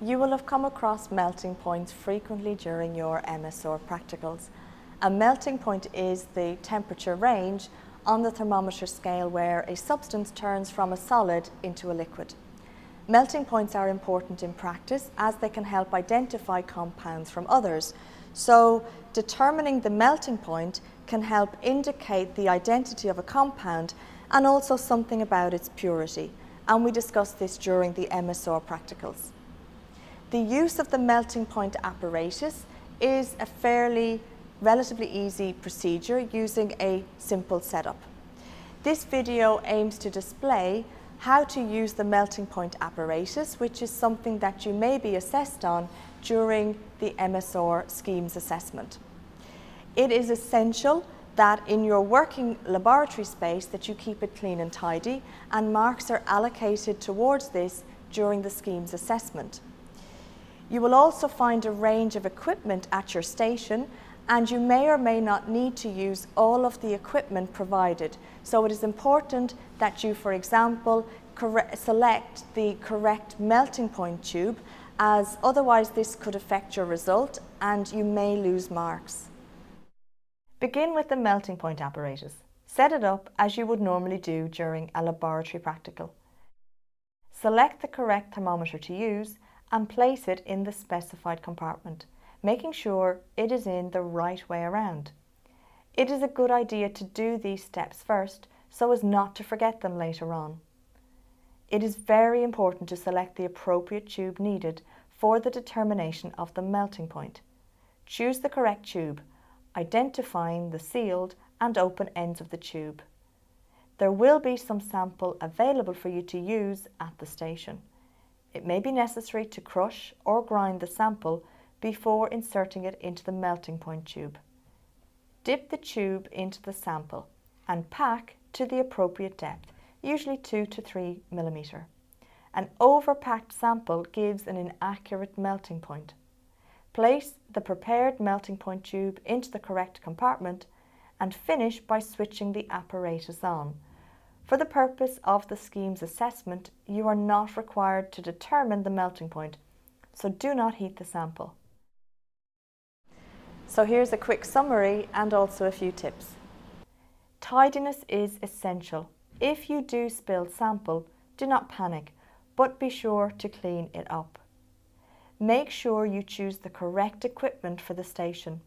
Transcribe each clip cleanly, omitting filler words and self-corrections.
You will have come across melting points frequently during your MSR practicals. A melting point is the temperature range on the thermometer scale where a substance turns from a solid into a liquid. Melting points are important in practice as they can help identify compounds from others. So, determining the melting point can help indicate the identity of a compound and also something about its purity. And we discussed this during the MSR practicals. The use of the melting point apparatus is a relatively easy procedure using a simple setup. This video aims to display how to use the melting point apparatus, which is something that you may be assessed on during the MSR schemes assessment. It is essential that in your working laboratory space that you keep it clean and tidy, and marks are allocated towards this during the schemes assessment. You will also find a range of equipment at your station, and you may or may not need to use all of the equipment provided. So it is important that you, for example, select the correct melting point tube, as otherwise this could affect your result and you may lose marks. Begin with the melting point apparatus. Set it up as you would normally do during a laboratory practical. Select the correct thermometer to use and place it in the specified compartment, making sure it is in the right way around. It is a good idea to do these steps first so as not to forget them later on. It is very important to select the appropriate tube needed for the determination of the melting point. Choose the correct tube, identifying the sealed and open ends of the tube. There will be some sample available for you to use at the station. It may be necessary to crush or grind the sample before inserting it into the melting point tube. Dip the tube into the sample and pack to the appropriate depth, usually 2 to 3 mm. An overpacked sample gives an inaccurate melting point. Place the prepared melting point tube into the correct compartment and finish by switching the apparatus on. For the purpose of the schemes assessment, you are not required to determine the melting point, so do not heat the sample. So here's a quick summary and also a few tips. Tidiness is essential. If you do spill sample, do not panic, but be sure to clean it up. Make sure you choose the correct equipment for the station.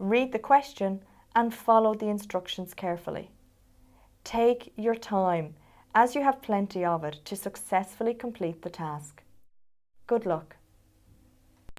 Read the question and follow the instructions carefully. Take your time, as you have plenty of it, to successfully complete the task. Good luck.